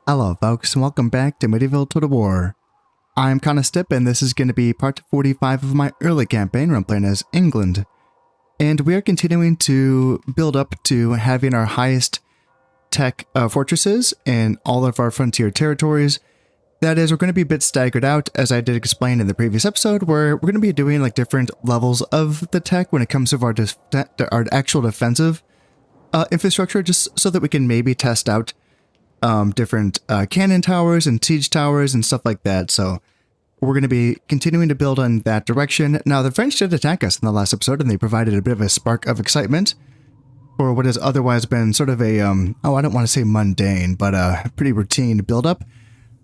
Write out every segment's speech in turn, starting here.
Hello folks and welcome back to Medieval Total War. I'm Stip and this is going to be part 45 of my early campaign where I'm playing as England. And we are continuing to build up to having our highest tech fortresses in all of our frontier territories. That is, we're going to be a bit staggered out, as I did explain in the previous episode, where we're going to be doing like different levels of the tech when it comes to our actual defensive infrastructure, just so that we can maybe test out different cannon towers and siege towers and stuff like that. So we're going to be continuing to build on that direction. Now, the French did attack us in the last episode, and they provided a bit of a spark of excitement for what has otherwise been sort of a, I don't want to say mundane, but a pretty routine buildup.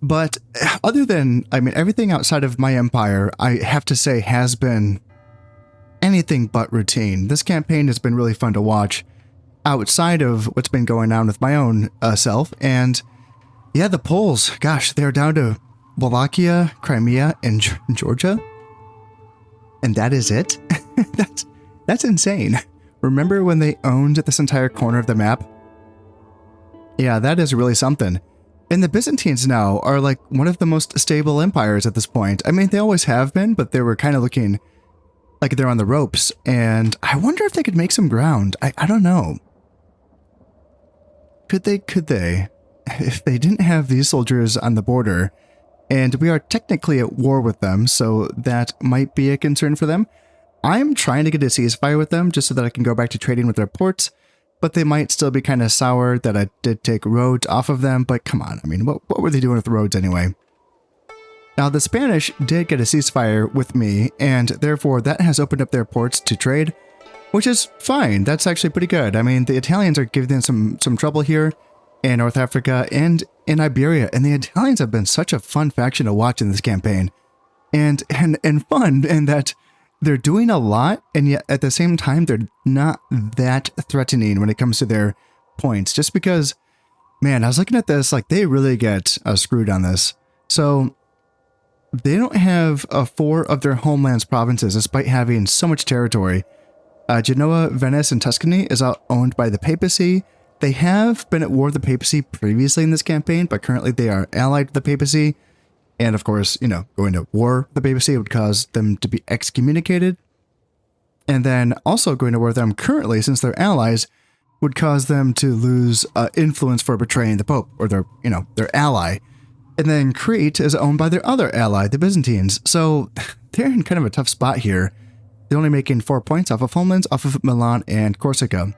But other than, everything outside of my empire, I have to say has been anything but routine. This campaign has been really fun to watch outside of what's been going on with my own self. And yeah, the Poles, gosh, they're down to Wallachia, Crimea, and Georgia. And that is it? That's insane. Remember when they owned this entire corner of the map? Yeah, that is really something. And the Byzantines now are like one of the most stable empires at this point. I mean, they always have been, but they were kind of looking like they're on the ropes. And I wonder if they could make some ground. I don't know. Could they? If they didn't have these soldiers on the border, and we are technically at war with them, so that might be a concern for them. I'm trying to get a ceasefire with them just so that I can go back to trading with their ports, but they might still be kind of sour that I did take roads off of them, but come on, what were they doing with the roads anyway? Now, the Spanish did get a ceasefire with me, and therefore that has opened up their ports to trade, which is fine. That's actually pretty good. I mean, the Italians are giving them some trouble here in North Africa and in Iberia, and the Italians have been such a fun faction to watch in this campaign. And fun in that they're doing a lot, and yet at the same time, they're not that threatening when it comes to their points. Just because, man, I was looking at this, like, they really get screwed on this. So they don't have 4 of their homelands provinces, despite having so much territory. Genoa, Venice, and Tuscany is owned by the papacy. They have been at war with the papacy previously in this campaign, but currently they are allied to the papacy. And of course, going to war with the papacy would cause them to be excommunicated. And then also going to war with them currently, since they're allies, would cause them to lose influence for betraying the Pope or their ally. And then Crete is owned by their other ally, the Byzantines. So they're in kind of a tough spot here. They're only making 4 points off of homelands, off of Milan and Corsica.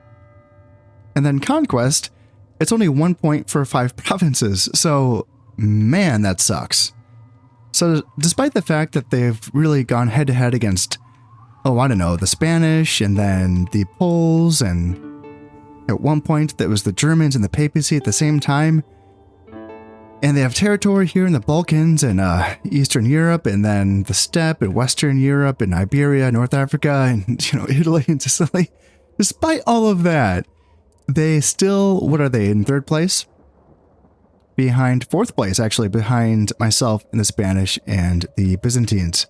And then Conquest, it's only 1 point for 5 provinces. So, man, that sucks. So, despite the fact that they've really gone head-to-head against, the Spanish, and then the Poles, and at one point that was the Germans and the papacy at the same time, and they have territory here in the Balkans and Eastern Europe, and then the steppe in Western Europe, and Iberia, North Africa, and Italy and Sicily. Despite all of that, they still, what are they, in 3rd place? Behind 4th place, actually, behind myself and the Spanish and the Byzantines.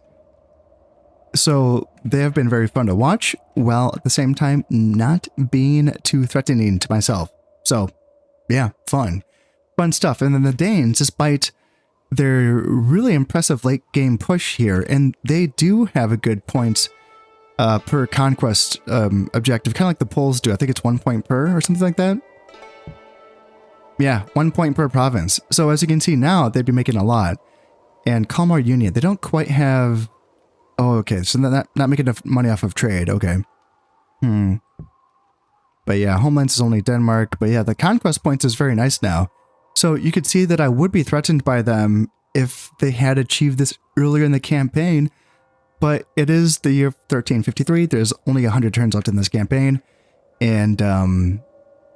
So they have been very fun to watch, while at the same time not being too threatening to myself. So, yeah, fun stuff. And then the Danes, despite their really impressive late game push here, and they do have a good points per conquest objective, kind of like the Poles do. I think it's 1 point per or something like that. Yeah, 1 point per province. So as you can see now, they'd be making a lot. And Kalmar Union, they don't quite have... Oh, okay, so they're not making enough money off of trade. Okay. But yeah, Homelands is only Denmark. But yeah, the conquest points is very nice now. So you could see that I would be threatened by them if they had achieved this earlier in the campaign. But it is the year 1353. There's only 100 turns left in this campaign. And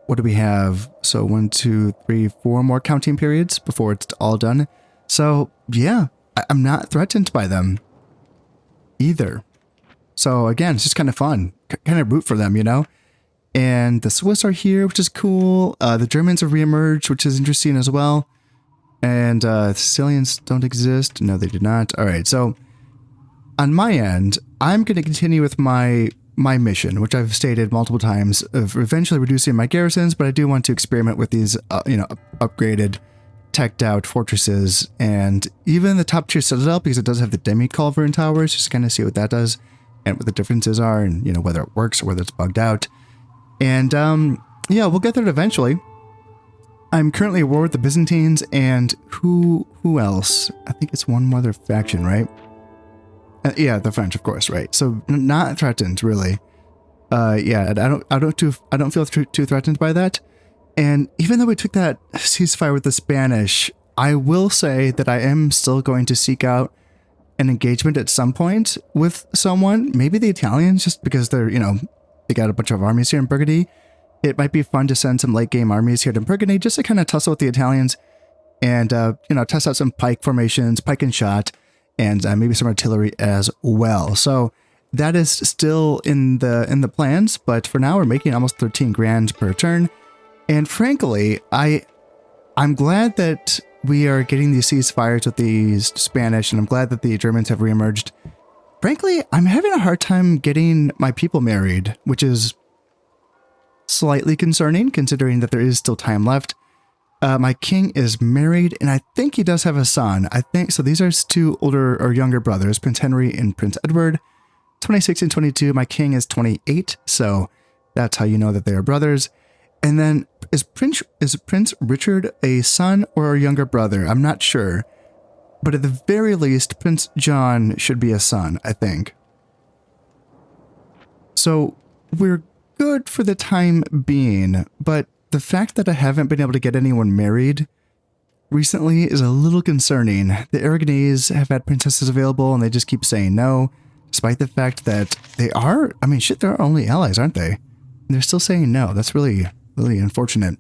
what do we have? So 1, 2, 3, 4 more counting periods before it's all done. So yeah, I'm not threatened by them either. So again, it's just kind of fun. Kind of root for them, And the Swiss are here, which is cool. The Germans have reemerged, which is interesting as well. And Sicilians don't exist. No, they do not. All right, so on my end, I'm going to continue with my mission, which I've stated multiple times, of eventually reducing my garrisons, but I do want to experiment with these, upgraded teched out fortresses, and even the top tier citadel, because it does have the demi-culverin towers, just to kind of see what that does and what the differences are, and, you know, whether it works or whether it's bugged out. And yeah, we'll get there eventually. I'm currently at war with the Byzantines, and who else? I think it's one more other faction, right? Yeah, the French, of course, right? So not threatened, really. Yeah, I don't feel too threatened by that. And even though we took that ceasefire with the Spanish, I will say that I am still going to seek out an engagement at some point with someone, maybe the Italians, just because they're, you know, they got a bunch of armies here in Burgundy. It might be fun to send some late game armies here to Burgundy just to kind of tussle with the Italians and, you know, test out some pike formations, pike and shot, and maybe some artillery as well. So that is still in the plans, but for now we're making almost 13 grand per turn. And frankly, I'm glad that we are getting these ceasefires with the Spanish, and I'm glad that the Germans have reemerged. Frankly, I'm having a hard time getting my people married, which is slightly concerning considering that there is still time left. My king is married, and I think he does have a son. I think so. These are his two older or younger brothers, Prince Henry and Prince Edward, 26 and 22. My king is 28, so that's how you know that they are brothers. And then is Prince Richard a son or a younger brother? I'm not sure. But at the very least, Prince John should be a son, I think. So we're good for the time being, but the fact that I haven't been able to get anyone married recently is a little concerning. The Aragonese have had princesses available and they just keep saying no, despite the fact that they are, I mean, shit, they're our only allies, aren't they? And they're still saying no. That's really unfortunate.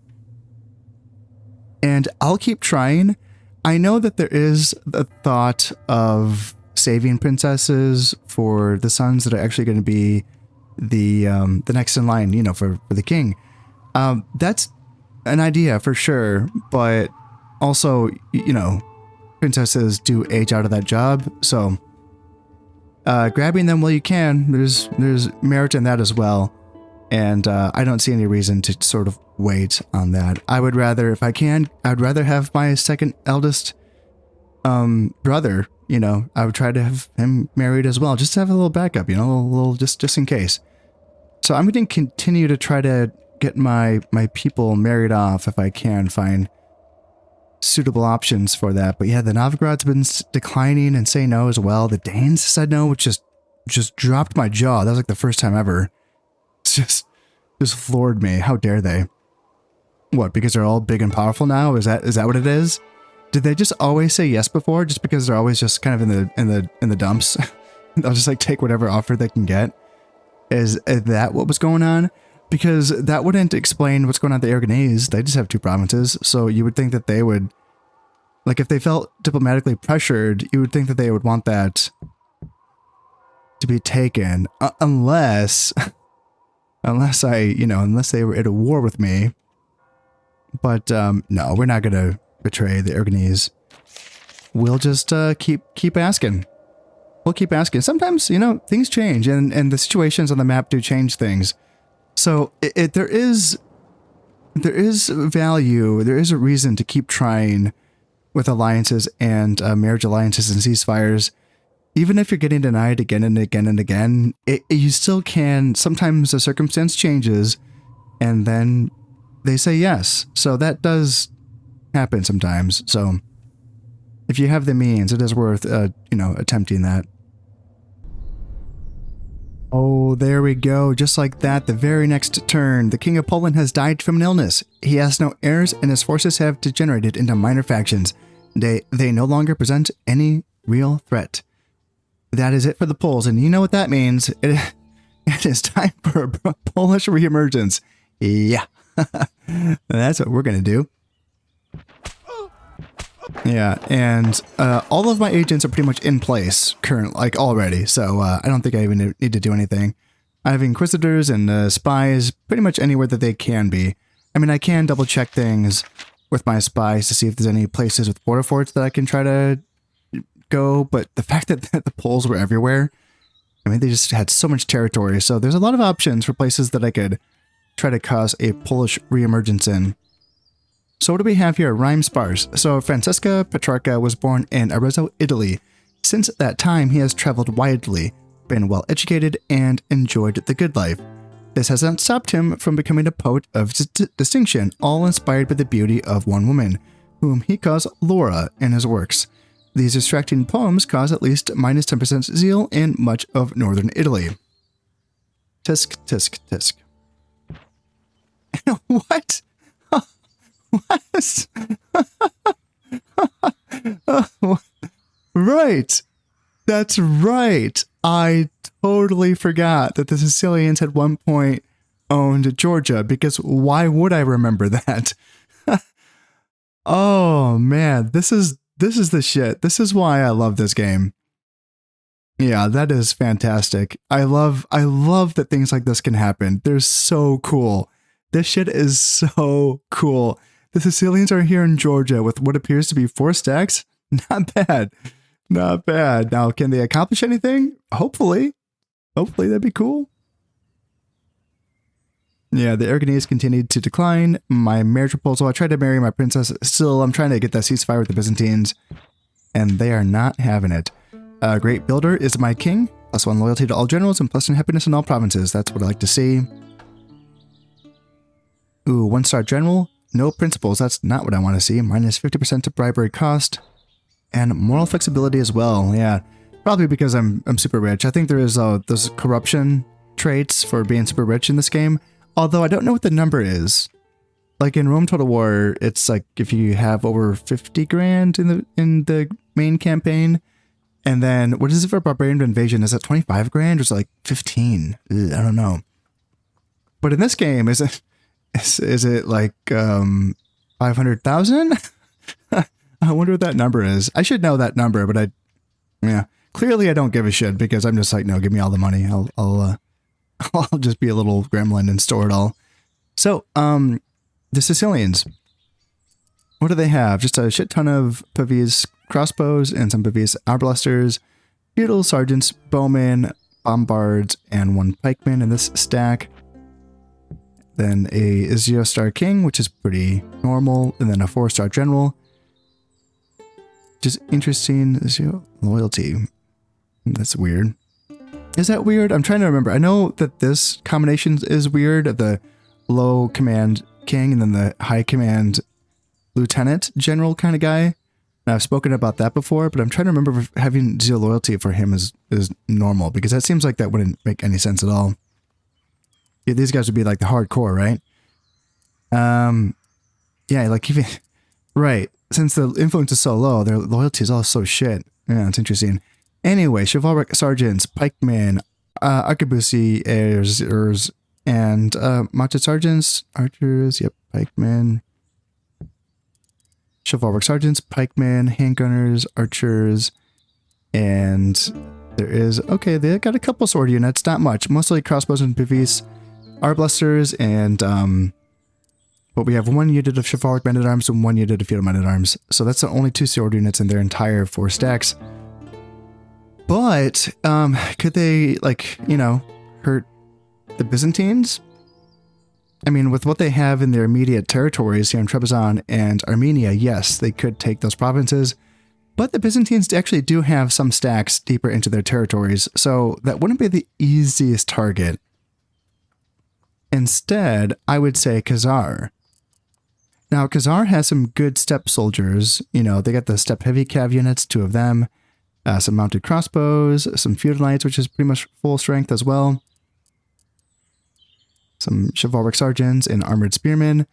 And I'll keep trying. I know that there is the thought of saving princesses for the sons that are actually going to be the next in line, you know, for the king. That's an idea for sure, but also, you know, princesses do age out of that job, so grabbing them while you can, there's merit in that as well. And I don't see any reason to sort of wait on that. I would rather, if I can, I'd rather have my second eldest brother, you know, I would try to have him married as well, just to have a little backup, you know, a little just in case. So I'm going to continue to try to get my people married off if I can find suitable options for that. But yeah, the Novgorod's been declining and saying no as well. The Danes said no, which just dropped my jaw. That was like the first time ever. It's just floored me. How dare they? What, because they're all big and powerful now? Is that what it is? Did they just always say yes before, just because they're always just kind of in the dumps? They'll just like take whatever offer they can get. Is that what was going on? Because that wouldn't explain what's going on with the Aragonese. They just have 2 provinces, so you would think that they would, like, if they felt diplomatically pressured, you would think that they would want that to be taken, unless they were at a war with me. But no, we're not gonna betray the Aragonese. We'll just keep asking. We'll keep asking. Sometimes, you know, things change, and the situations on the map do change things. So there is value, there is a reason to keep trying with alliances and marriage alliances and ceasefires. Even if you're getting denied again and again and again, you still can. Sometimes the circumstance changes and then they say yes. So that does happen sometimes. So if you have the means, it is worth, you know, attempting that. Oh, there we go. Just like that, the very next turn, the King of Poland has died from an illness. He has no heirs and his forces have degenerated into minor factions. They no longer present any real threat. That is it for the Poles, and you know what that means. It is time for a Polish reemergence. Yeah, that's what we're going to do. Yeah, and all of my agents are pretty much in place currently, like already, so I don't think I even need to do anything. I have inquisitors and spies pretty much anywhere that they can be. I mean, I can double check things with my spies to see if there's any places with border forts that I can try to go, but the fact that the Poles were everywhere, I mean, they just had so much territory, so there's a lot of options for places that I could try to cause a Polish reemergence in. So what do we have here? Rhyme sparse. So Francesca Petrarca was born in Arezzo, Italy. Since that time, he has traveled widely, been well educated, and enjoyed the good life. This has not stopped him from becoming a poet of distinction, all inspired by the beauty of one woman, whom he calls Laura in his works. These distracting poems cause at least minus 10% zeal in much of northern Italy. Tisk, tisk, tisk. What? What? Oh, right. That's right. I totally forgot that the Sicilians at one point owned Georgia, because why would I remember that? Oh man, this is the shit. This is why I love this game. Yeah, that is fantastic. I love that things like this can happen. They're so cool. This shit is so cool. The Sicilians are here in Georgia with what appears to be 4 stacks. Not bad. Not bad. Now, can they accomplish anything? Hopefully. Hopefully, that'd be cool. Yeah, the Aragonese continued to decline. My marriage proposal, I tried to marry my princess. Still, I'm trying to get that ceasefire with the Byzantines, and they are not having it. Great Builder is my king. +1 loyalty to all generals and +1 happiness in all provinces. That's what I like to see. Ooh, 1-star general. No principles. That's not what I want to see. Minus 50% to bribery cost. And moral flexibility as well. Yeah, probably because I'm super rich. I think there is those corruption traits for being super rich in this game. Although I don't know what the number is. Like in Rome Total War, it's like if you have over 50 grand in the main campaign. And then what is it for Barbarian Invasion? Is that 25 grand or is it like 15? I don't know. But in this game, is it like 500,000? I wonder what that number is. I should know that number, but clearly I don't give a shit because I'm just like, no, give me all the money. I'll just be a little gremlin and store it all. So, the Sicilians, what do they have? Just a shit ton of Pavese crossbows and some Pavese arbalesters, feudal sergeants, bowmen, bombards, and 1 pikeman in this stack. Then a 0-star king, which is pretty normal, and then a 4-star general. Just interesting. 0 loyalty. That's weird. Is that weird? I'm trying to remember. I know that this combination is weird. The low command king and then the high command lieutenant general kind of guy. And I've spoken about that before, but I'm trying to remember if having 0 loyalty for him is normal, because that seems like that wouldn't make any sense at all. Yeah, these guys would be like the hardcore, right? Yeah, like even right. Since the influence is so low, their loyalty is all so shit. Yeah, it's interesting. Anyway, chivalric sergeants, pikemen, arquebusiers, and mounted sergeants, archers, yep, pikemen, chivalric sergeants, pikemen, handgunners, archers, and there is, okay, they got a couple sword units, not much, mostly crossbows and Pavese, arbalesters, and but we have 1 unit of chivalric men-at-arms and 1 unit of feudal men-at-arms. So that's the only 2 sword units in their entire 4 stacks. But could they, like, you know, hurt the Byzantines? I mean, with what they have in their immediate territories here in Trebizond and Armenia, yes, they could take those provinces. But the Byzantines actually do have some stacks deeper into their territories, so that wouldn't be the easiest target. Instead, I would say Khazar. Now, Khazar has some good steppe soldiers. You know, they got the steppe heavy cav units, 2 of them. Some mounted crossbows, some feudal knights, which is pretty much full strength as well. Some chivalric sergeants and armored spearmen.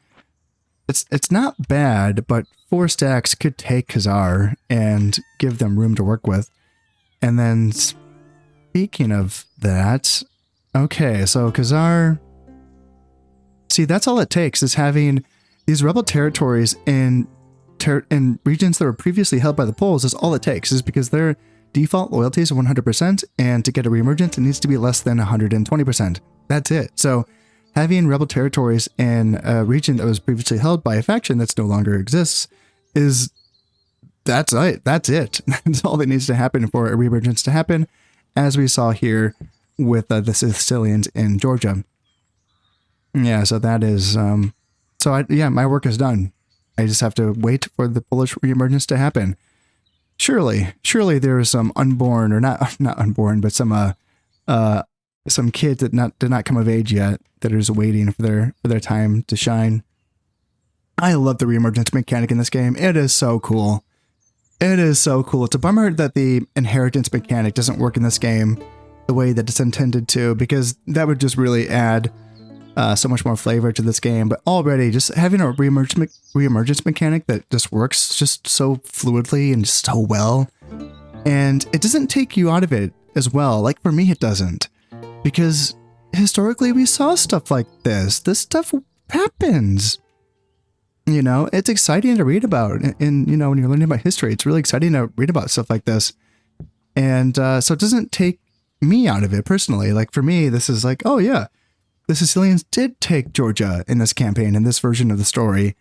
It's not bad, but 4 stacks could take Khazar and give them room to work with. And then, speaking of that, okay, so Khazar... See, that's all it takes, is having these rebel territories in regions that were previously held by the Poles. Is all it takes, is because their default loyalties are 100%, and to get a reemergence, it needs to be less than 120%. That's it. So having rebel territories in a region that was previously held by a faction that's no longer exists that's it. That's it. That's all that needs to happen for a reemergence to happen, as we saw here with the Sicilians in Georgia. Yeah, so that is... yeah, my work is done. I just have to wait for the Polish reemergence to happen. Surely there is some unborn, or not unborn, but some kids that did not come of age yet that are just waiting for their time to shine. I love the reemergence mechanic in this game. It is so cool. It is so cool. It's a bummer that the inheritance mechanic doesn't work in this game the way that it's intended to, because that would just really add so much more flavor to this game. But already, just having a reemergence mechanic that just works just so fluidly and so well, and it doesn't take you out of it as well. Like for me, it doesn't, because historically we saw stuff like this. This stuff happens. You know, it's exciting to read about, and you know, when you're learning about history, it's really exciting to read about stuff like this. And so it doesn't take me out of it personally. Like for me, this is like, oh yeah, the Sicilians did take Georgia in this campaign, in this version of the story.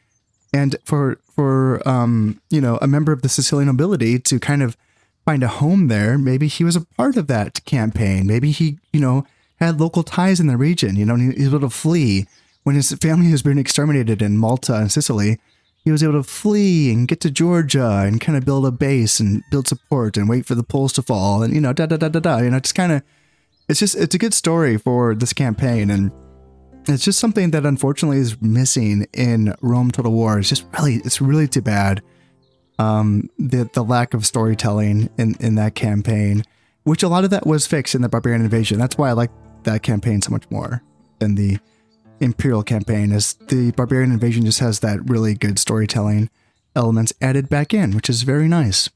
And for you know, a member of the Sicilian nobility to kind of find a home there, maybe he was a part of that campaign. Maybe he, you know, had local ties in the region, you know, and he was able to flee. When his family has been exterminated in Malta and Sicily, he was able to flee and get to Georgia and kind of build a base and build support and wait for the Poles to fall and, you know, you know, just kind of, it's a good story for this campaign. And it's just something that unfortunately is missing in Rome Total War. It's really too bad. The lack of storytelling in that campaign, which a lot of that was fixed in the Barbarian Invasion. That's why I like that campaign so much more than the Imperial campaign, as the Barbarian Invasion just has that really good storytelling elements added back in, which is very nice.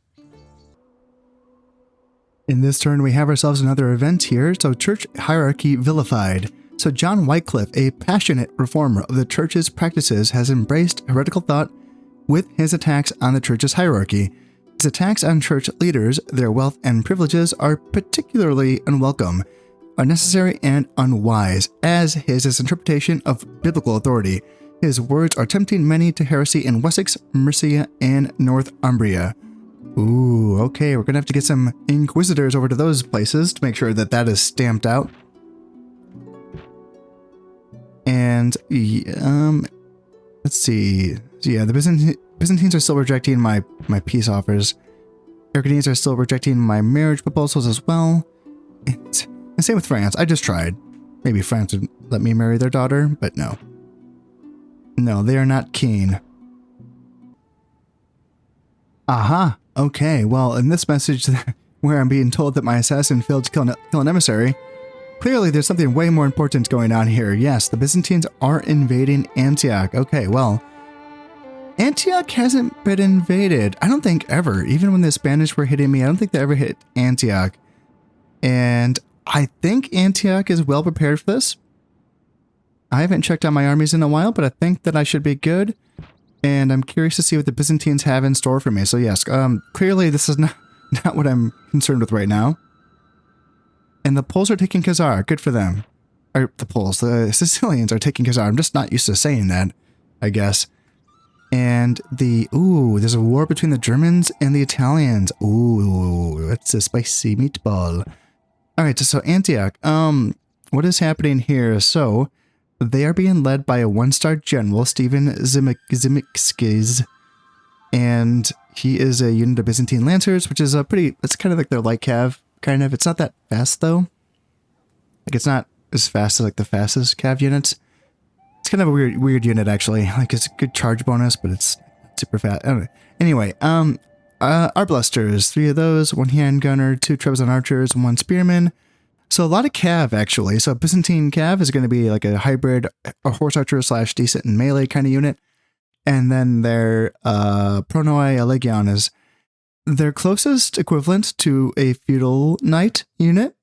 In this turn, we have ourselves another event here. So church hierarchy vilified. So John Wycliffe, a passionate reformer of the church's practices, has embraced heretical thought with his attacks on the church's hierarchy. His attacks on church leaders, their wealth and privileges, are particularly unwelcome, unnecessary, and unwise, as is his interpretation of biblical authority. His words are tempting many to heresy in Wessex, Mercia, and Northumbria. Ooh, okay, we're gonna have to get some inquisitors over to those places to make sure that that is stamped out. And, let's see. So yeah, the Byzantines are still rejecting my peace offers. Arcadians are still rejecting my marriage proposals as well. And same with France. I just tried. Maybe France would let me marry their daughter, but no. No, they are not keen. Aha. Okay, well, in this message where I'm being told that my assassin failed to kill an emissary, clearly there's something way more important going on here. Yes, the Byzantines are invading Antioch. Okay, well, Antioch hasn't been invaded. I don't think ever. Even when the Spanish were hitting me, I don't think they ever hit Antioch. And I think Antioch is well prepared for this. I haven't checked on my armies in a while, but I think that I should be good. And I'm curious to see what the Byzantines have in store for me. So yes, clearly this is not what I'm concerned with right now. And the Poles are taking Khazar. Good for them. Or the Sicilians are taking Khazar. I'm just not used to saying that, I guess. And there's a war between the Germans and the Italians. Ooh, it's a spicy meatball. All right, so Antioch, what is happening here? So they are being led by a one-star general, Stephen Zimikskis, and he is a unit of Byzantine Lancers, which is it's kind of like their light cav, kind of. It's not that fast, though. Like, it's not as fast as, like, the fastest cav units. It's kind of a weird unit, actually. Like, it's a good charge bonus, but it's super fast. Anyway, Arbalesters, 3 of those, 1 handgunner, 2 Trebizond archers, 1 spearman. So a lot of cav, actually. So Byzantine cav is going to be like a hybrid, a horse archer / decent and melee kind of unit. And then their Pronoi Legion is their closest equivalent to a feudal knight unit.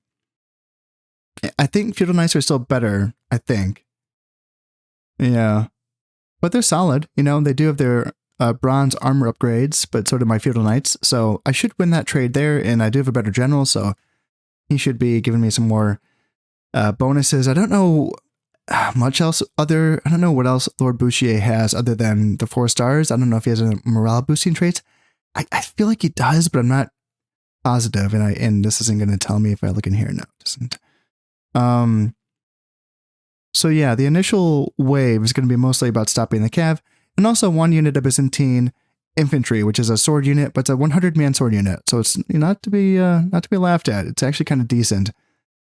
I think feudal knights are still better, I think. Yeah. But they're solid. You know, they do have their bronze armor upgrades, but so do my feudal knights. So I should win that trade there, and I do have a better general, so he should be giving me some more bonuses. I don't know much else I don't know what else Lord Bouchier has other than the 4 stars. I don't know if he has a morale boosting traits. I feel like he does, but I'm not positive, and this isn't going to tell me if I look in here. No, it doesn't. So yeah, the initial wave is going to be mostly about stopping the cav. and also 1 unit of Byzantine infantry, which is a sword unit, but it's a 100-man sword unit, so it's not to be laughed at. It's actually kind of decent.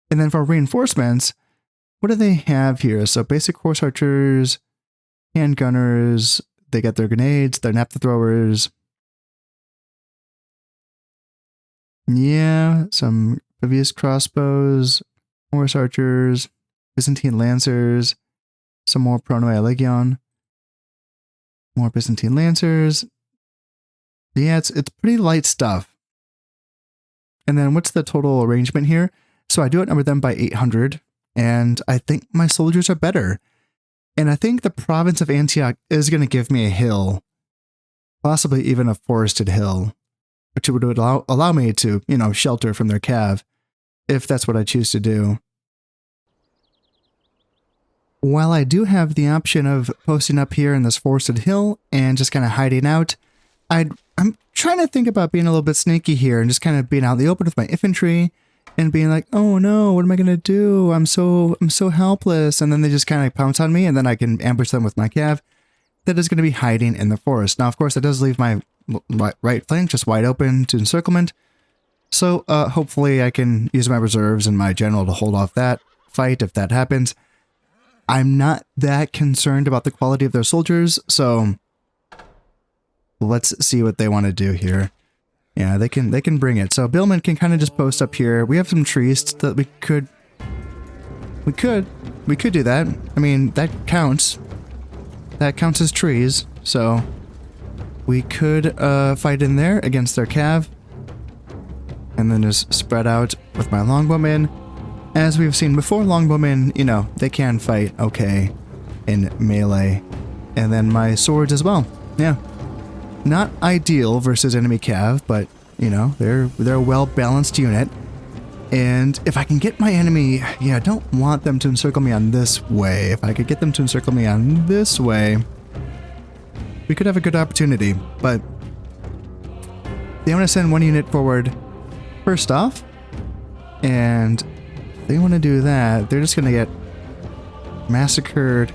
And then for reinforcements, what do they have here? So basic horse archers, handgunners, they get their grenades, their naphtha throwers. Yeah, some previous crossbows, horse archers, Byzantine lancers, some more Pronoi Legion, more Byzantine lancers. Yeah, it's pretty light stuff. And then what's the total arrangement here? So I do outnumber them by 800, and I think my soldiers are better. And I think the province of Antioch is going to give me a hill, possibly even a forested hill, which would allow me to, shelter from their cav, if that's what I choose to do. While I do have the option of posting up here in this forested hill and just kind of hiding out, I'm trying to think about being a little bit sneaky here and just kind of being out in the open with my infantry and being like, oh no, what am I going to do? I'm so helpless. And then they just kind of pounce on me, and then I can ambush them with my cav that is going to be hiding in the forest. Now, of course, that does leave my right flank just wide open to encirclement. So hopefully I can use my reserves and my general to hold off that fight if that happens. I'm not that concerned about the quality of their soldiers, so let's see what they want to do here. Yeah, they can bring it. So Billman can kind of just post up here. We have some trees that we could do that. I mean, that counts. That counts as trees. So we could fight in there against their cav, and then just spread out with my longbowmen. As we've seen before, longbowmen, they can fight okay in melee. And then my swords as well. Yeah. Not ideal versus enemy cav, but, they're a well-balanced unit. And if I can get my enemy, I don't want them to encircle me on this way. If I could get them to encircle me on this way, we could have a good opportunity. But they want to send 1 unit forward first off, and they want to do that, they're just going to get massacred.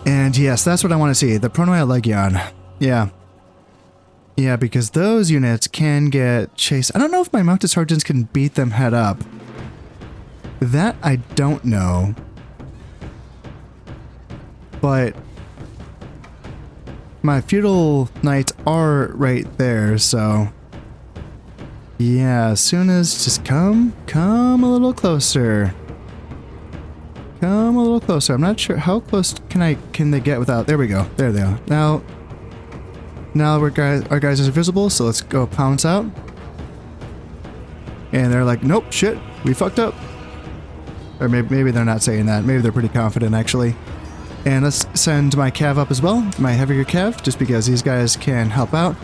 And yes, that's what I want to see. The Pronoi Legion. Yeah. Yeah, because those units can get chased. I don't know if my mounted sergeants can beat them head up. That I don't know. But my feudal knights are right there, so yeah, as soon as just come a little closer. Come a little closer. I'm not sure how close can they get without. There we go. There they are. Now our guys are visible, so let's go pounce out. And they're like, nope, shit, we fucked up. Or maybe they're not saying that. Maybe they're pretty confident actually. And let's send my cav up as well, my heavier cav, just because these guys can help out.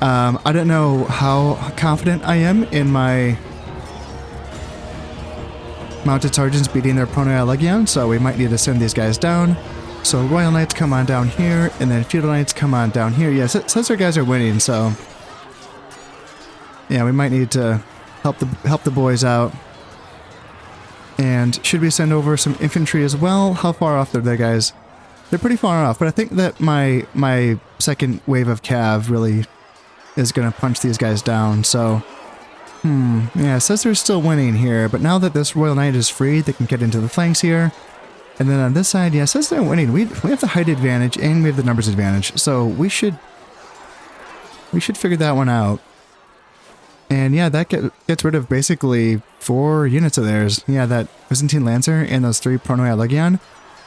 I don't know how confident I am in my mounted sergeants beating their Pronoi Legion, so we might need to send these guys down. So Royal Knights come on down here, and then Feudal Knights come on down here. Yes, it says our guys are winning, so yeah, we might need to help the boys out. And should we send over some infantry as well? How far off are they, guys? They're pretty far off, but I think that my second wave of cav really is going to punch these guys down, so yeah, it says they're still winning here, but now that this Royal Knight is free, they can get into the flanks here. And then on this side, yeah, it says they're winning. We have the height advantage and we have the numbers advantage, so we should figure that one out. And yeah, that gets rid of basically 4 units of theirs. Yeah, that Byzantine Lancer and those 3 Pronoi Legion.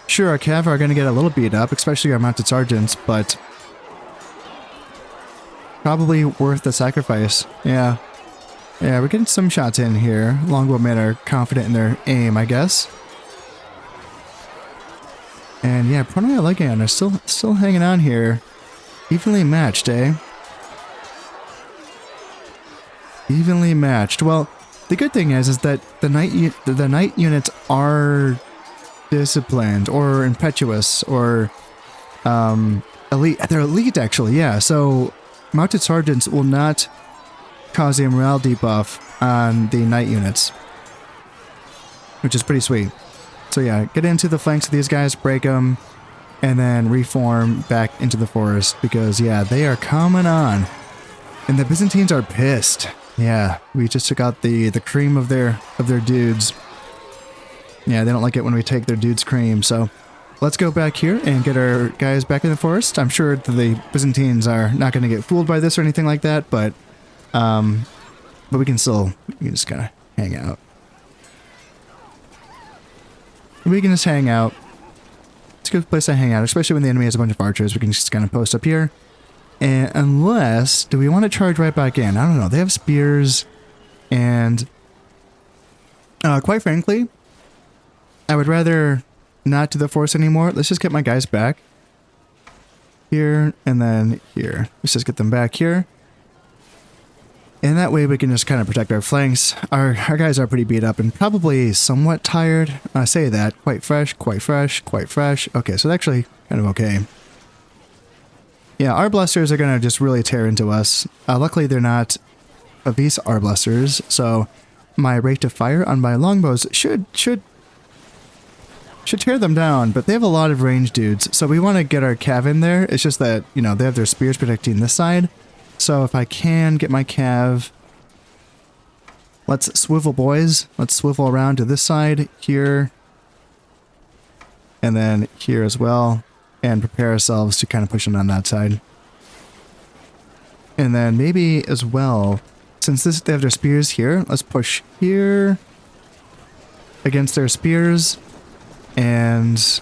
Sure, our cav are going to get a little beat up, especially our mounted sergeants, but probably worth the sacrifice. Yeah. Yeah, we're getting some shots in here. Longbowmen are confident in their aim, I guess. And yeah, Pronoi Legion are still hanging on here. Evenly matched, eh? Evenly matched. Well, the good thing is that the knight units are disciplined or impetuous or elite. They're elite actually, yeah. So mounted sergeants will not cause a morale debuff on the knight units, which is pretty sweet. So yeah, get into the flanks of these guys, break them, and then reform back into the forest because, yeah, they are coming on. And the Byzantines are pissed. Yeah, we just took out the cream of their dudes. Yeah, they don't like it when we take their dudes' cream, so let's go back here and get our guys back in the forest. I'm sure that the Byzantines are not going to get fooled by this or anything like that, but we can just kind of hang out. We can just hang out. It's a good place to hang out, especially when the enemy has a bunch of archers. We can just kind of post up here. And unless, do we want to charge right back in? I don't know. They have spears, and quite frankly, I would rather not do the force anymore. Let's just get my guys back here and then here. Let's just get them back here. And that way we can just kind of protect our flanks. Our guys are pretty beat up and probably somewhat tired. I say that. Quite fresh, quite fresh, quite fresh. Okay, so actually kind of okay. Yeah, our blasters are going to just really tear into us. Luckily, they're not obese arblasters, so my rate of fire on my longbows should tear them down, but they have a lot of range dudes, so we want to get our cav in there. It's just that, you know, they have their spears protecting this side. So if I can get my cav, let's swivel, boys. Let's swivel around to this side, here, and then here as well, and prepare ourselves to kind of push in on that side. And then maybe as well, since they have their spears here, let's push here against their spears, and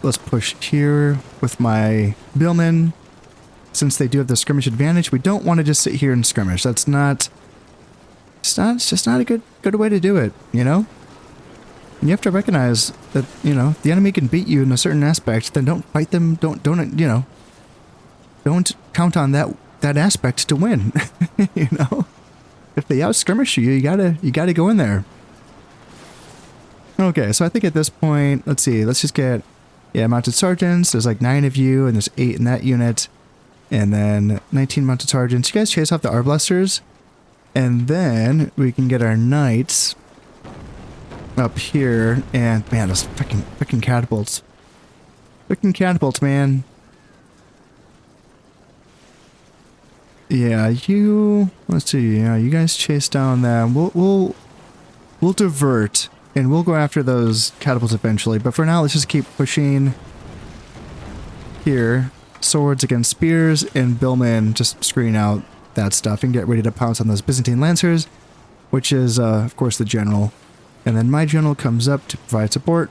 let's push here with my billmen. Since they do have the skirmish advantage, we don't want to just sit here and skirmish. It's just not a good way to do it, you know? And you have to recognize that, you know, the enemy can beat you in a certain aspect, then don't fight them, don't count on that aspect to win. You know? If they out skirmish you, you gotta go in there. Okay, so I think at this point, let's see, let's just get, yeah, mounted sergeants. There's like 9 of you, and there's 8 in that unit. And then 19 mounted sergeants. You guys chase off the arblasters. And then we can get our knights up here. And man, those freaking catapults. Freaking catapults, man. Yeah, let's see. Yeah, you guys chase down them. We'll divert. And we'll go after those catapults eventually. But for now, let's just keep pushing here. Swords against spears, and billmen just screen out that stuff and get ready to pounce on those Byzantine lancers, which is, of course, the general. And then my general comes up to provide support.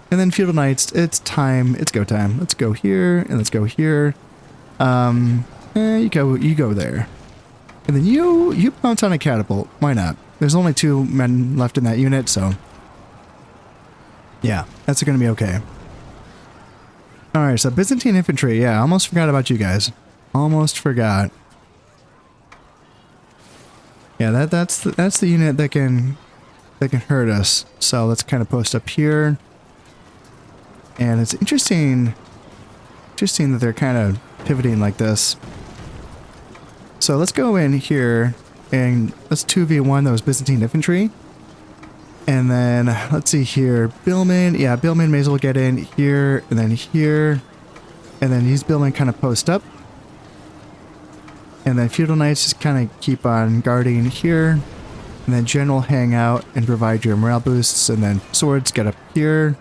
And then feudal knights, it's time. It's go time. Let's go here, and let's go here. You go there. And then you pounce on a catapult. Why not? There's only 2 men left in that unit, so yeah, that's going to be okay. Alright, so Byzantine infantry, yeah, I almost forgot about you guys. Almost forgot. Yeah, that's the unit that can hurt us. So let's kind of post up here. And it's interesting that they're kind of pivoting like this. So let's go in here and let's 2v1 those Byzantine infantry. And then, let's see here, billmen, yeah, billmen may as well get in here, and then here, and then these billmen kind of post up. And then feudal knights just kind of keep on guarding here, and then general hang out and provide your morale boosts, and then swords get up here.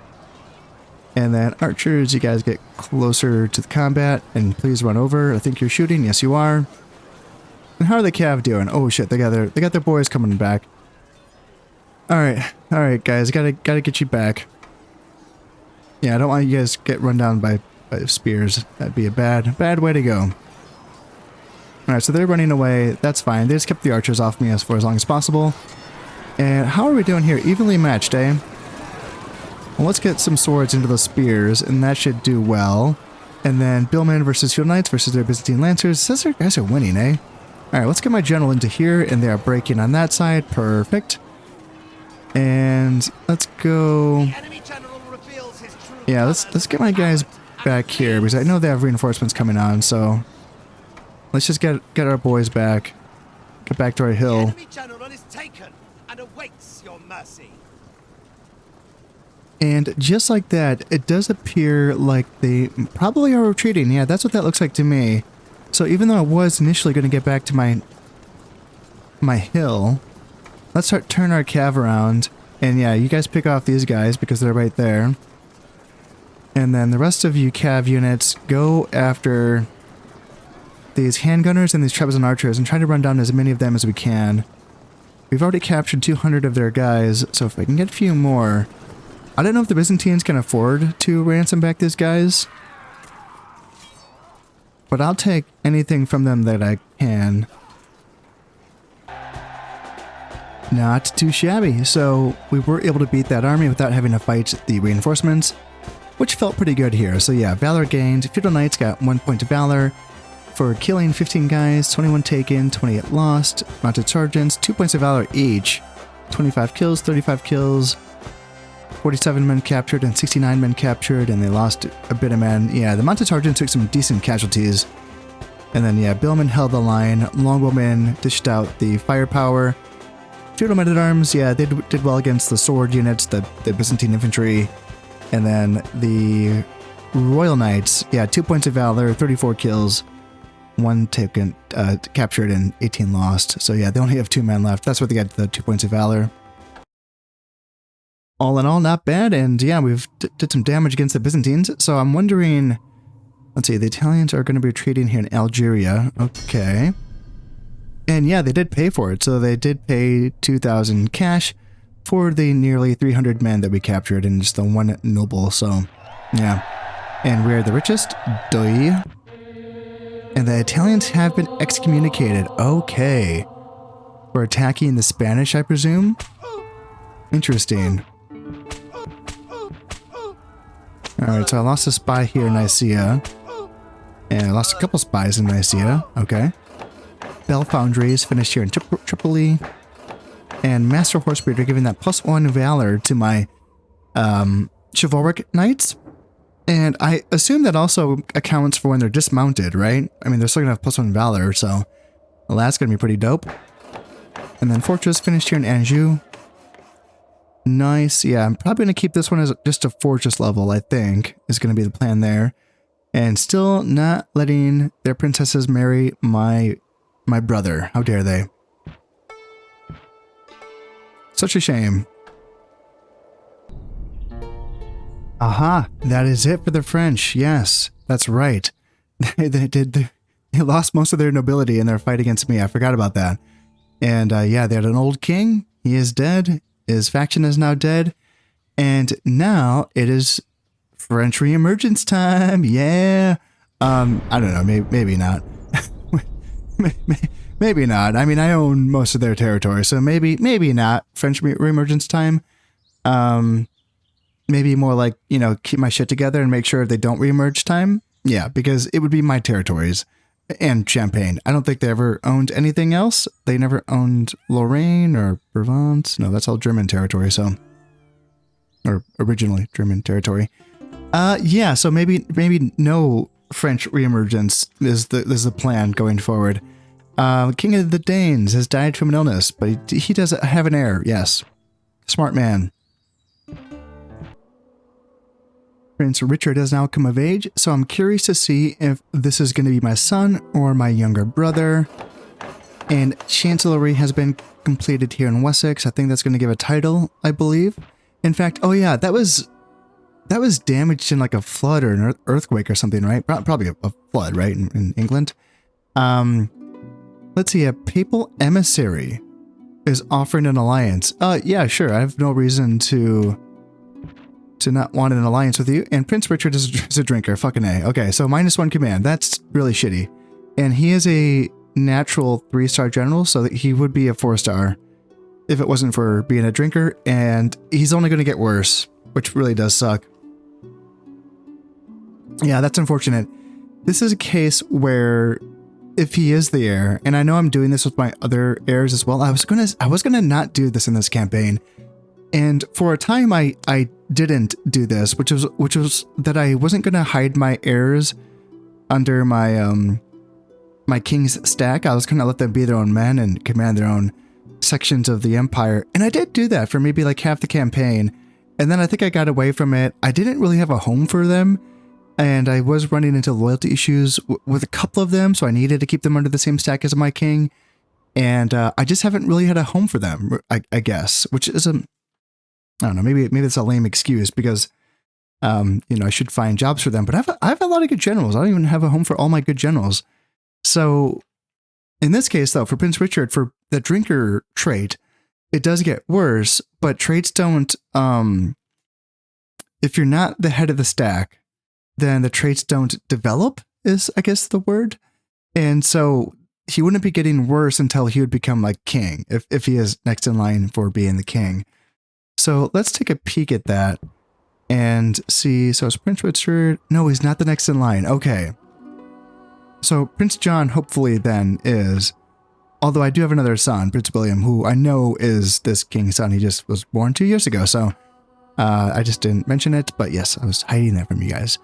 And then archers, you guys get closer to the combat, and please run over. I think you're shooting, yes you are. And how are the cav doing? Oh shit, they got their boys coming back. Alright guys, gotta get you back. Yeah, I don't want you guys to get run down by spears. That'd be a bad way to go. Alright, so they're running away. That's fine. They just kept the archers off me for as long as possible. And how are we doing here? Evenly matched, eh? Well, let's get some swords into the spears, and that should do well. And then billmen versus feudal knights versus their Byzantine lancers. It says their guys are winning, eh? Alright, let's get my general into here, and they are breaking on that side. Perfect. And let's go. Yeah, let's get my guys back here because I know they have reinforcements coming on. So let's just get our boys back. Get back to our hill. Is taken and awaits your mercy. And just like that, it does appear like they probably are retreating. Yeah, that's what that looks like to me. So even though I was initially going to get back to my hill, let's turn our cav around. And yeah, you guys pick off these guys because they're right there. And then the rest of you cav units go after these handgunners and these Trebizond archers and try to run down as many of them as we can. We've already captured 200 of their guys, so if I can get a few more... I don't know if the Byzantines can afford to ransom back these guys, but I'll take anything from them that I can. Not too shabby, so we were able to beat that army without having to fight the reinforcements, which felt pretty good here. So yeah, Valor gained. Feudal Knights got 1 point of Valor for killing 15 guys, 21 taken, 28 lost. Mounted Sergeants, 2 points of Valor each, 25 kills, 35 kills. 47 men captured and 69 men captured, and they lost a bit of men. Yeah, the Mounted Sergeant took some decent casualties. And then, yeah, Billmen held the line. Longbowmen dished out the firepower. Feudal men-at-arms, yeah, they did well against the sword units, the Byzantine infantry. And then the Royal Knights, yeah, 2 points of Valor, 34 kills, 1 taken, captured, and 18 lost. So, yeah, they only have 2 men left. That's what they got, the 2 points of Valor. All in all, not bad, and yeah, we've did some damage against the Byzantines, so I'm wondering... Let's see, the Italians are going to be retreating here in Algeria. Okay. And yeah, they did pay for it, so they did pay 2,000 cash for the nearly 300 men that we captured and just the 1 noble, so yeah. And we're the richest. Doi. And the Italians have been excommunicated. Okay. For attacking the Spanish, I presume? Interesting. Alright, so I lost a spy here in Nicaea. And I lost a couple spies in Nicaea. Okay. Bell Foundries finished here in Tripoli. And Master Horsebreeder giving that +1 Valor to my Chivalric Knights. And I assume that also accounts for when they're dismounted, right? I mean, they're still going to have +1 Valor, so... Well, that's going to be pretty dope. And then Fortress finished here in Anjou. Nice. Yeah, I'm probably going to keep this one as just a fortress level, I think, is going to be the plan there. And still not letting their princesses marry my brother. How dare they? Such a shame. Aha, that is it for the French. Yes, that's right. They lost most of their nobility in their fight against me. I forgot about that. And yeah, they had an old king. He is dead. His faction is now dead, and now it is French reemergence time. Yeah, I don't know, maybe not. Maybe not. I mean, I own most of their territory, so maybe not French reemergence time. Maybe more like, you know, keep my shit together and make sure they don't reemerge time. Yeah, because it would be my territories. And Champagne. I don't think they ever owned anything else. They never owned Lorraine or Provence. No, that's all German territory, so... Or originally German territory. Yeah, so maybe no French reemergence is the plan going forward. King of the Danes has died from an illness, but he does have an heir, yes. Smart man. Prince Richard has now come of age, so I'm curious to see if this is going to be my son or my younger brother. And Chancellery has been completed here in Wessex. I think that's going to give a title, I believe. In fact, oh yeah, that was damaged in like a flood or an earthquake or something, right? Probably a flood, right, in England. Let's see, a papal emissary is offering an alliance. Yeah, sure, I have no reason to not want an alliance with you. And Prince Richard is a drinker. Fucking A. Okay, so -1 command. That's really shitty. And he is a natural 3-star general, so that he would be a 4-star if it wasn't for being a drinker. And he's only going to get worse, which really does suck. Yeah, that's unfortunate. This is a case where if he is the heir, and I know I'm doing this with my other heirs as well, I was gonna not do this in this campaign. And for a time, I didn't do this, which was that I wasn't going to hide my heirs under my my king's stack. I was going to let them be their own men and command their own sections of the empire. And I did do that for maybe like half the campaign. And then I think I got away from it. I didn't really have a home for them. And I was running into loyalty issues with a couple of them. So I needed to keep them under the same stack as my king. And I just haven't really had a home for them, I guess, which is I don't know, maybe it's a lame excuse because, I should find jobs for them. But I have a lot of good generals. I don't even have a home for all my good generals. So in this case, though, for Prince Richard, for the drinker trait, it does get worse, but traits don't, if you're not the head of the stack, then the traits don't develop, is, I guess, the word. And so he wouldn't be getting worse until he would become like king, if he is next in line for being the king. So let's take a peek at that and see. So it's Prince Richard. No, he's not the next in line. Okay. So Prince John, hopefully then is, although I do have another son, Prince William, who I know is this king's son. He just was born 2 years ago. So I just didn't mention it, but yes, I was hiding that from you guys.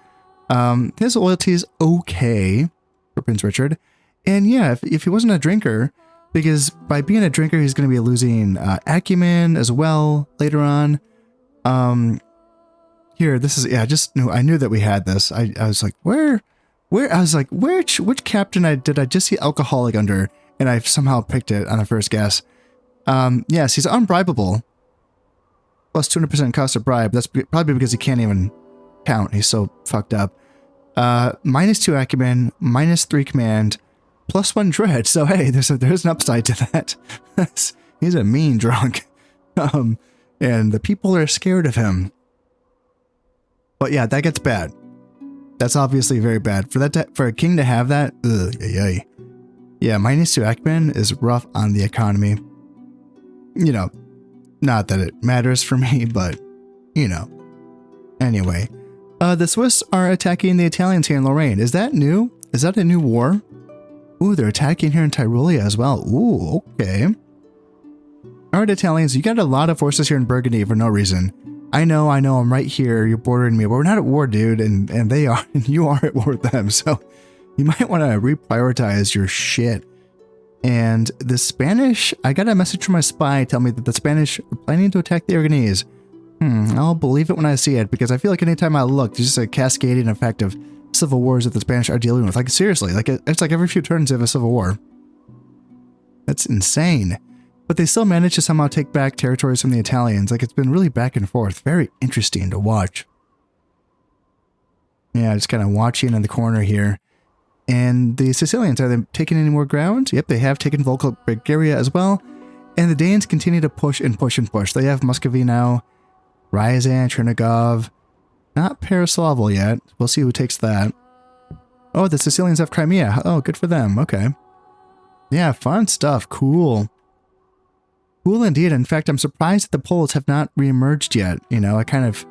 His loyalty is okay for Prince Richard. And yeah, if he wasn't a drinker, because by being a drinker, he's going to be losing acumen as well later on. Here, this is, yeah, I knew that we had this. I was like, where, I was like, which captain did I just see alcoholic under? And I somehow picked it on the first guess. Yes, he's unbribable. Plus 200% cost of bribe. That's probably because he can't even count. He's so fucked up. -2 acumen, -3 command, +1 dread. So hey, there's an upside to that. He's a mean drunk. And the people are scared of him. But yeah, that gets bad. That's obviously very bad. For a king to have that, ugh, yay. Yeah, -2 acumen is rough on the economy. Not that it matters for me, but, Anyway, the Swiss are attacking the Italians here in Lorraine. Is that new? Is that a new war? Ooh, they're attacking here in Tyrolia as well. Ooh, okay. All right, Italians, you got a lot of forces here in Burgundy for no reason. I know, I'm right here. You're bordering me, but we're not at war, dude, and they are, and you are at war with them. So you might want to reprioritize your shit. And the Spanish, I got a message from my spy telling me that the Spanish are planning to attack the Aragonese. I'll believe it when I see it, because I feel like anytime I look, there's just a cascading effect of civil wars that the Spanish are dealing with. Like, seriously, like it's like every few turns they have a civil war. That's insane. But they still manage to somehow take back territories from the Italians. Like, it's been really back and forth. Very interesting to watch. Yeah, just kind of watching in the corner here. And the Sicilians, are they taking any more ground? Yep, they have taken Bulgaria as well. And the Danes continue to push and push and push. They have Muscovy now, Ryazan, Chernigov, not Pereslavl yet. We'll see who takes that. Oh, the Sicilians have Crimea. Oh, good for them. Okay. Yeah, fun stuff. Cool. Cool indeed. In fact, I'm surprised that the Poles have not reemerged yet. I kind of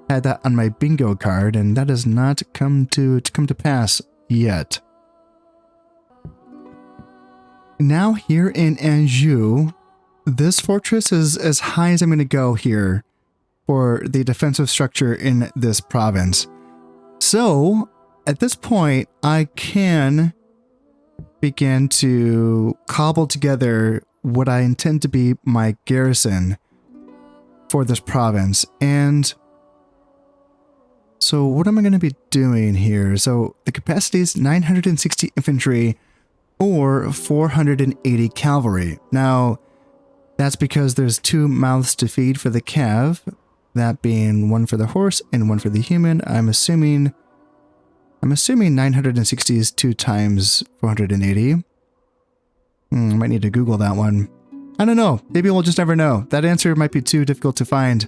had that on my bingo card, and that has not come to pass yet. Now here in Anjou, this fortress is as high as I'm going to go here for the defensive structure in this province. So at this point, I can begin to cobble together what I intend to be my garrison for this province. And so what am I going to be doing here? So the capacity is 960 infantry or 480 cavalry. Now, that's because there's 2 mouths to feed for the cav, that being 1 for the horse and 1 for the human. I'm assuming 960 is 2 times 480. I might need to Google that one. I don't know. Maybe we'll just never know. That answer might be too difficult to find.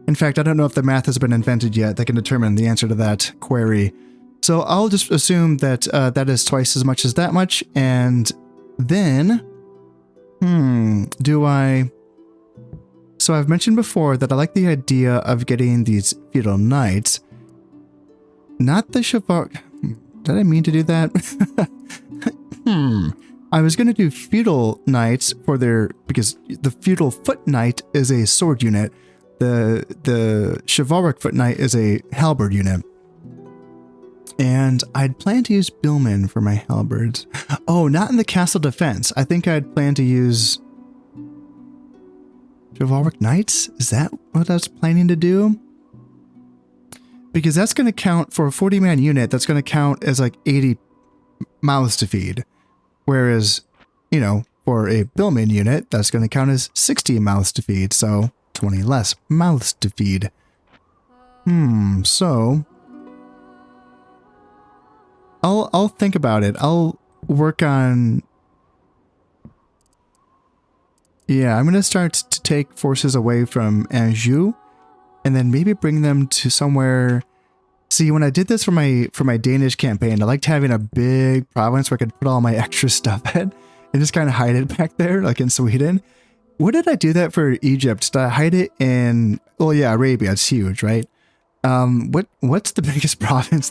In fact, I don't know if the math has been invented yet that can determine the answer to that query. So I'll just assume that that is twice as much as that much. And then, So I've mentioned before that I like the idea of getting these feudal knights. Not the chivalry. Did I mean to do that? I was going to do feudal knights for because the feudal foot knight is a sword unit. The chivalric foot knight is a halberd unit. And I'd plan to use billmen for my halberds. Oh, not in the castle defense. I think I'd plan to use... Chivalric Knights? Is that what I was planning to do? Because that's going to count for a 40-man unit. That's going to count as like 80 mouths to feed. Whereas, you know, for a billman unit, that's going to count as 60 mouths to feed. So 20 less mouths to feed. So I'll think about it. I'll work on... Yeah, I'm going to start to take forces away from Anjou and then maybe bring them to somewhere. See, when I did this for my Danish campaign, I liked having a big province where I could put all my extra stuff in and just kind of hide it back there, like in Sweden. What did I do that for Egypt? Did I hide it in... Well, yeah, Arabia. It's huge, right? What's the biggest province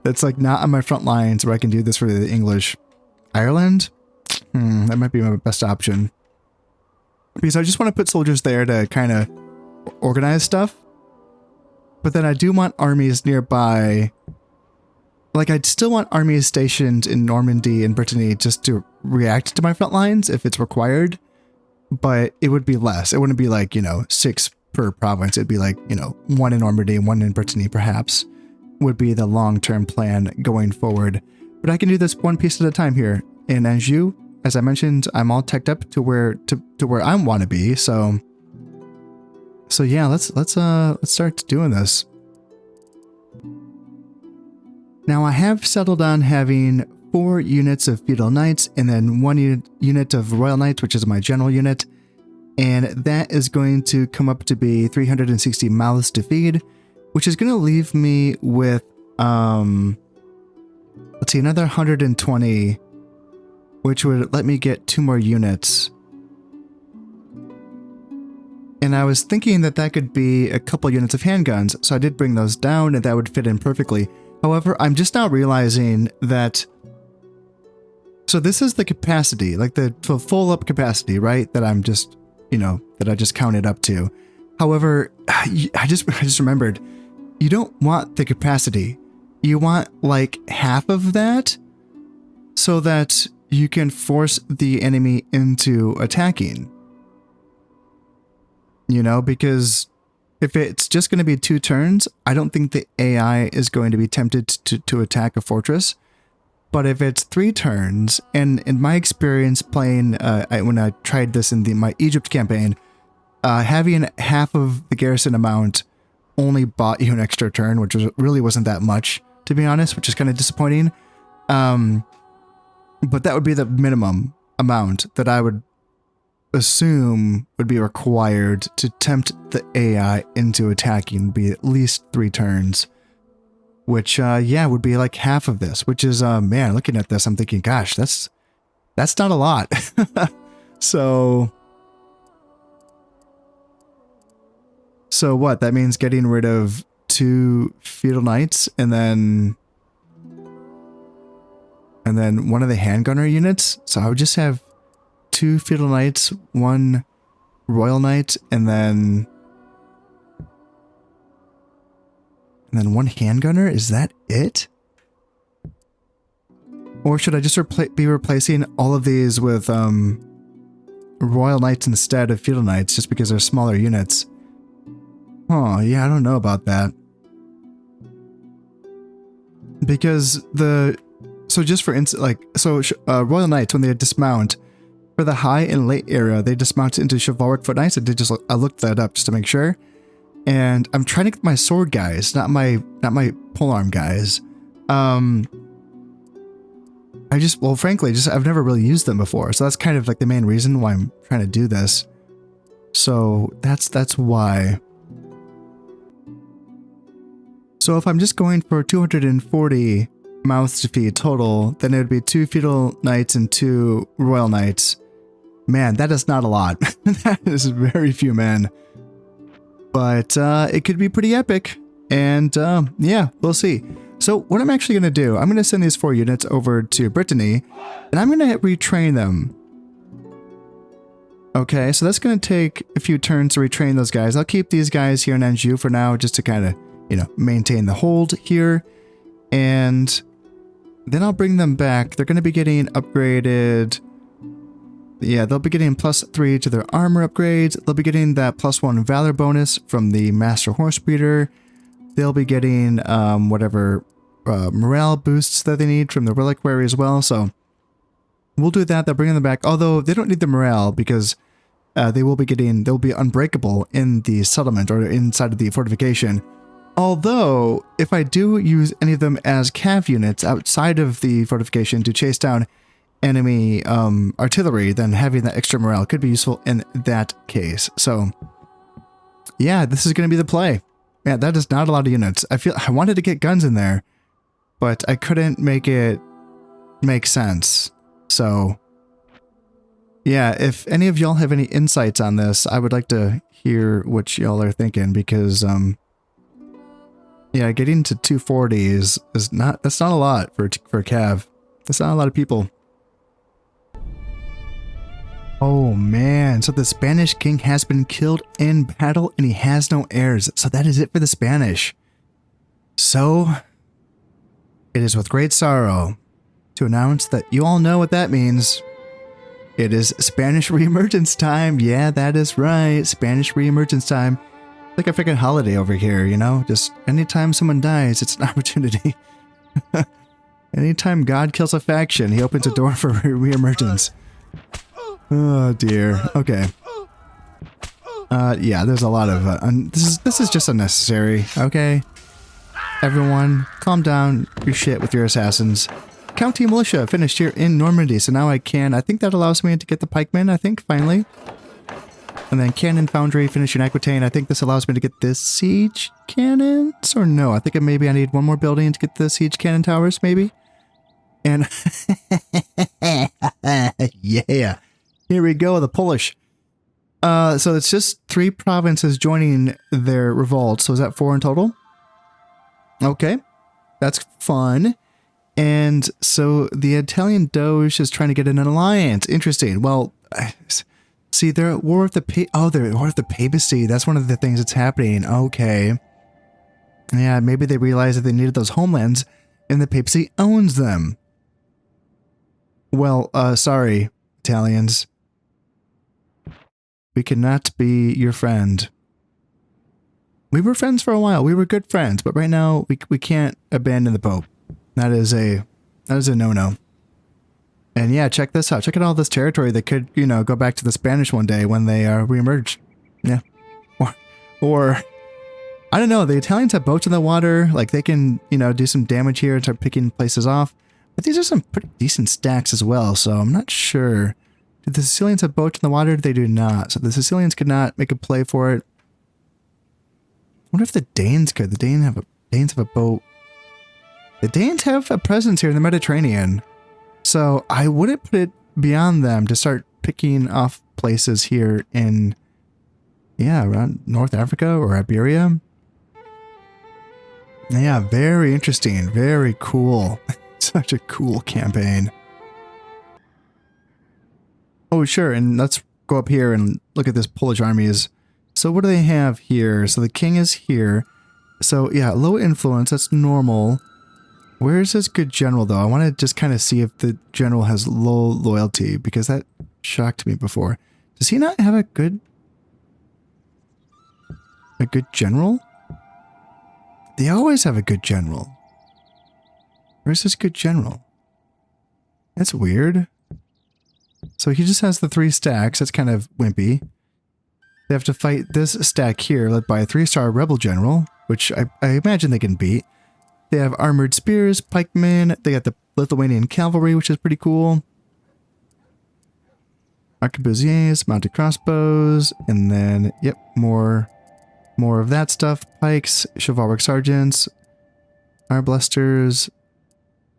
that's like not on my front lines where I can do this for the English? Ireland? That might be my best option. Because I just want to put soldiers there to kind of organize stuff. But then I do want armies nearby. Like, I'd still want armies stationed in Normandy and Brittany just to react to my front lines if it's required. But it would be less. It wouldn't be like, you know, 6 per province. It'd be like, you know, 1 in Normandy, 1 in Brittany, perhaps, would be the long-term plan going forward. But I can do this one piece at a time here. In Anjou, as I mentioned, I'm all teched up to where I want to be. So yeah, let's start doing this. Now I have settled on having 4 units of feudal knights and then 1 unit of royal knights, which is my general unit, and that is going to come up to be 360 mouths to feed, which is going to leave me with let's see, another 120. Which would let me get 2 more units. And I was thinking that that could be a couple units of handguns, so I did bring those down and that would fit in perfectly. However, I'm just now realizing that... So this is the capacity, like the full up capacity, right? That I'm just, you know, that I just counted up to. However, I just remembered, you don't want the capacity. You want like half of that so that you can force the enemy into attacking. You know, because if it's just going to be 2 turns, I don't think the AI is going to be tempted to attack a fortress. But if it's 3 turns, and in my experience playing, when I tried this in my Egypt campaign, having half of the garrison amount only bought you an extra turn, which really wasn't that much, to be honest, which is kind of disappointing. But that would be the minimum amount that I would assume would be required to tempt the AI into attacking, would be at least 3 turns. Which, yeah, would be like half of this, which is, man, looking at this, I'm thinking, gosh, that's not a lot. So what? That means getting rid of 2 feudal knights and then 1 of the handgunner units. So I would just have 2 feudal knights, 1 royal knight, and then 1 handgunner. Is that it? Or should I just be replacing all of these with royal knights instead of feudal knights, just because they're smaller units? Oh, yeah, I don't know about that. Because so just for instance, like, royal knights, when they dismount, for the high and late era, they dismount into chivalric foot knights. I looked that up just to make sure. And I'm trying to get my sword guys, not my polearm guys. Well, frankly, I've never really used them before. So that's kind of like the main reason why I'm trying to do this. So that's why. So if I'm just going for 240 mouths to feed total, then it would be 2 feudal knights and 2 royal knights. Man, that is not a lot. That is very few men. But it could be pretty epic. And yeah, we'll see. So what I'm actually going to do, I'm going to send these 4 units over to Brittany, and I'm going to retrain them. Okay, so that's going to take a few turns to retrain those guys. I'll keep these guys here in Anjou for now, just to kind of, you know, maintain the hold here. And then I'll bring them back. They're going to be getting upgraded. Yeah, they'll be getting +3 to their armor upgrades. They'll be getting that +1 valor bonus from the Master Horse Breeder. They'll be getting whatever morale boosts that they need from the reliquary as well. So we'll do that. They'll bring them back. Although they don't need the morale because they'll be unbreakable in the settlement or inside of the fortification. Although, if I do use any of them as cav units outside of the fortification to chase down enemy artillery, then having that extra morale could be useful in that case. So, yeah, this is going to be the play. Yeah, that is not a lot of units. I wanted to get guns in there, but I couldn't make it make sense. So, yeah, if any of y'all have any insights on this, I would like to hear what y'all are thinking because, yeah, getting to 240 that's not a lot for cav. That's not a lot of people. Oh man, so the Spanish king has been killed in battle and he has no heirs. So that is it for the Spanish. So, it is with great sorrow to announce that you all know what that means. It is Spanish reemergence time. Yeah, that is right. Spanish reemergence time. Like a freaking holiday over here, you know? Just anytime someone dies, it's an opportunity. Anytime God kills a faction, he opens a door for reemergence. Oh dear. Okay. Yeah, there's a lot of this is just unnecessary. Okay. Everyone, calm down your shit with your assassins. County militia finished here in Normandy, so now I think that allows me to get the pikemen, I think, finally. And then cannon foundry finished in Aquitaine. I think this allows me to get this siege cannons, or no? I think maybe I need one more building to get the siege cannon towers, maybe. And yeah. Here we go, the Polish. So it's just 3 provinces joining their revolt. So is that 4 in total? Okay, that's fun. And so the Italian Doge is trying to get an alliance. Interesting. Well, see, they're at war with they're at war with the papacy. That's one of the things that's happening. Okay. Yeah, maybe they realized that they needed those homelands, and the papacy owns them. Well, sorry, Italians. We cannot be your friend. We were friends for a while. We were good friends, but right now we can't abandon the Pope. That is a no-no. And yeah, check this out. Check out all this territory that could, you know, go back to the Spanish one day when they reemerge. Yeah. Or I don't know. The Italians have boats in the water. Like they can, you know, do some damage here and start picking places off. But these are some pretty decent stacks as well. So I'm not sure. Do the Sicilians have boats in the water? They do not. So the Sicilians could not make a play for it. I wonder if the Danes could. The Danes have a boat. The Danes have a presence here in the Mediterranean. So I wouldn't put it beyond them to start picking off places here in, yeah, around North Africa or Iberia. Yeah, very interesting. Very cool. Such a cool campaign. Oh, sure. And let's go up here and look at this Polish armies. So what do they have here? So the king is here. So yeah, low influence. That's normal. Where's this good general, though? I want to just kind of see if the general has low loyalty, because that shocked me before. Does he not have a good general? They always have a good general. Where's this good general? That's weird. So he just has the 3 stacks. That's kind of wimpy. They have to fight this stack here, led by a 3-star rebel general, which I imagine they can beat. They have armored spears, pikemen. They got the Lithuanian cavalry, which is pretty cool. Arquebusiers, mounted crossbows, and then, yep, more of that stuff. Pikes, chivalric sergeants, arbalesters,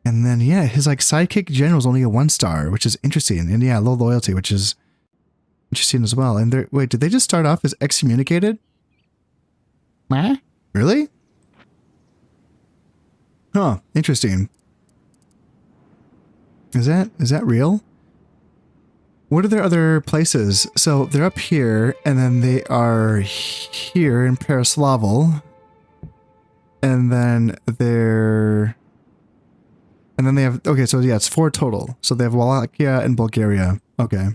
and then, yeah, his like sidekick general's only a 1-star, which is interesting. And yeah, low loyalty, which is interesting as well. And they're, wait, did they just start off as excommunicated? Huh? Really? Huh, interesting. Is that real? What are their other places? So they're up here, and then they are here in Pereslavel. And then they have, okay, so yeah, it's 4 total. So they have Wallachia and Bulgaria. Okay.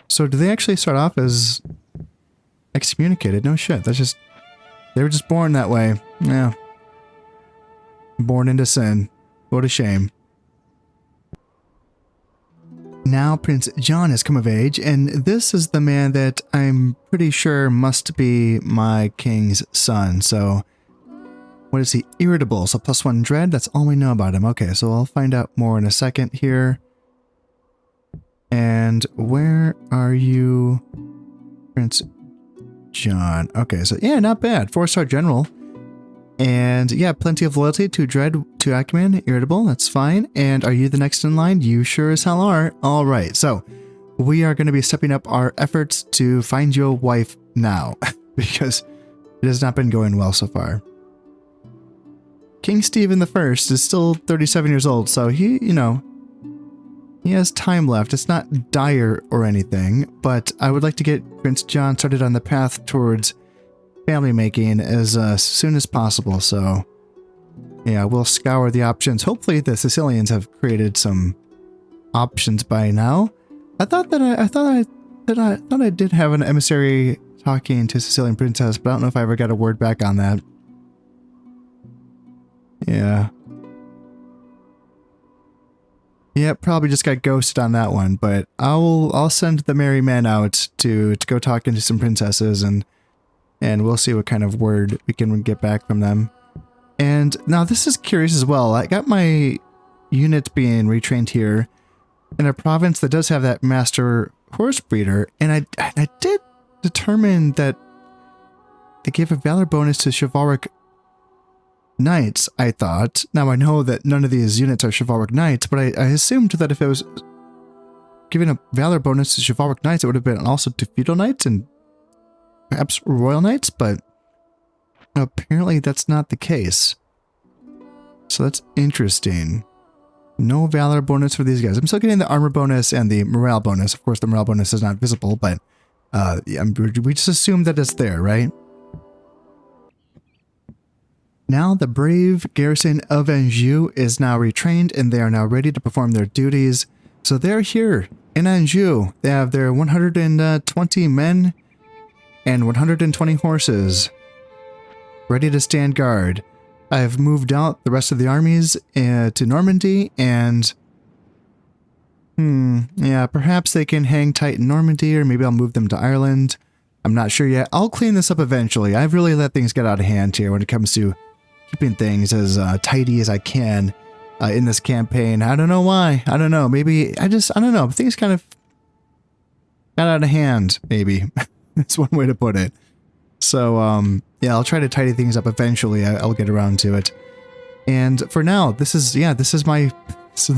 So do they actually start off as excommunicated? No shit. That's just... They were just born that way. Yeah. Born into sin. What a shame. Now Prince John has come of age, and this is the man that I'm pretty sure must be my king's son. So, what is he? Irritable. So +1 dread. That's all we know about him. Okay, so I'll find out more in a second here. And where are you, Prince John? Okay, so yeah, not bad. 4-star general. And yeah, plenty of loyalty to dread, to acumen, irritable. That's fine. And are you the next in line? You sure as hell are. All right, so we are going to be stepping up our efforts to find you a wife now because it has not been going well so far. King Stephen I is still 37 years old, so he, you know, he has time left. It's not dire or anything, but I would like to get Prince John started on the path towards family making as soon as possible. So yeah, we'll scour the options. Hopefully the Sicilians have created some options by now. I thought I did have an emissary talking to Sicilian princess, but I don't know if I ever got a word back on that. Yeah. Yeah, probably just got ghosted on that one, but I'll send the merry men out to go talk into some princesses and we'll see what kind of word we can get back from them. And now this is curious as well. I got my unit being retrained here in a province that does have that master horse breeder, and I did determine that they gave a valor bonus to chivalric knights, I thought. Now I know that none of these units are chivalric knights, but I assumed that if it was giving a valor bonus to chivalric knights, it would have been also to feudal knights and perhaps royal knights, but apparently that's not the case. So that's interesting. No valor bonus for these guys. I'm still getting the armor bonus and the morale bonus. Of course, the morale bonus is not visible, but we just assume that it's there, right? Now the brave garrison of Anjou is now retrained, and they are now ready to perform their duties. So they're here in Anjou. They have their 120 men and 120 horses ready to stand guard. I've moved out the rest of the armies to Normandy, and yeah, perhaps they can hang tight in Normandy, or maybe I'll move them to Ireland. I'm not sure yet. I'll clean this up eventually. I've really let things get out of hand here when it comes to keeping things as tidy as I can in this campaign. I don't know why. I don't know. Maybe I don't know. Things kind of got out of hand, maybe. That's one way to put it. So, yeah, I'll try to tidy things up eventually. I'll get around to it. And for now, this is my... So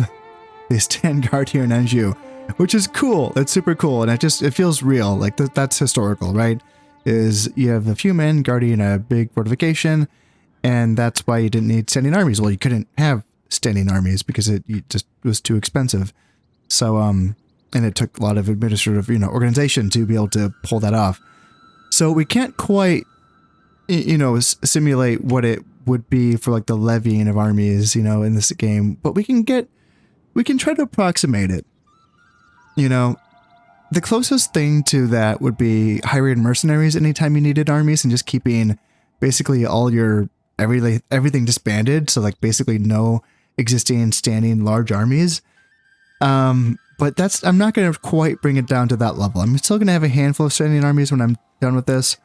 they stand guard here in Anjou, which is cool. It's super cool. And it feels real. Like, that's historical, right? Is you have a few men guarding a big fortification, and that's why you didn't need standing armies. Well, you couldn't have standing armies because it just was too expensive. So, and it took a lot of administrative, organization to be able to pull that off. So we can't quite, simulate what it would be for like the levying of armies, in this game, but we can try to approximate it. The closest thing to that would be hiring mercenaries anytime you needed armies and just keeping basically all your everything disbanded. So like basically no existing standing large armies. But I'm not going to quite bring it down to that level. I'm still going to have a handful of standing armies when I'm done with this.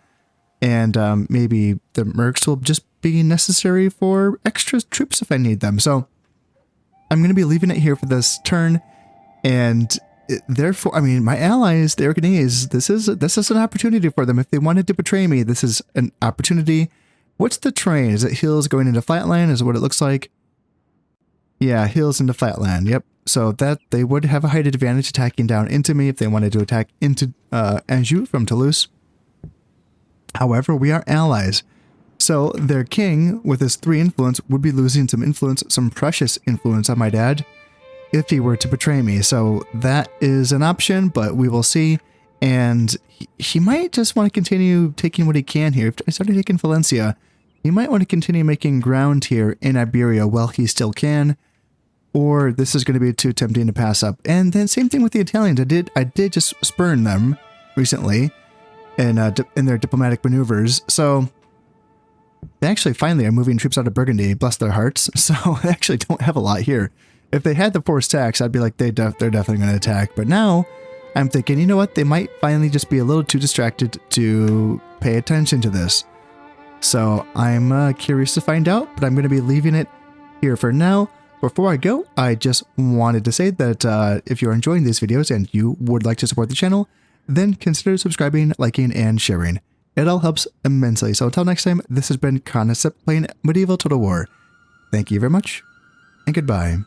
And maybe the mercs will just be necessary for extra troops if I need them. So I'm going to be leaving it here for this turn. And therefore, my allies, the Aragonese, this is an opportunity for them. If they wanted to betray me, this is an opportunity. What's the terrain? Is it hills going into flatland? Is what it looks like? Yeah, hills into flatland. Yep. So that they would have a height advantage attacking down into me if they wanted to attack into Anjou from Toulouse. However, we are allies. So their king, with his 3 influence, would be losing some influence, some precious influence on my dad, if he were to betray me. So that is an option, but we will see. And he might just want to continue taking what he can here. If I started taking Valencia, he might want to continue making ground here in Iberia while he still can. or this is going to be too tempting to pass up. And then same thing with the Italians. I did just spurn them recently in their diplomatic maneuvers. So they actually finally are moving troops out of Burgundy, bless their hearts. So they actually don't have a lot here. If they had the forced tax, I'd be like, they're definitely going to attack. But now I'm thinking, you know what? They might finally just be a little too distracted to pay attention to this. So I'm curious to find out, but I'm going to be leaving it here for now. Before I go, I just wanted to say that if you're enjoying these videos and you would like to support the channel, then consider subscribing, liking, and sharing. It all helps immensely. So until next time, this has been Concept playing Medieval Total War. Thank you very much, and goodbye.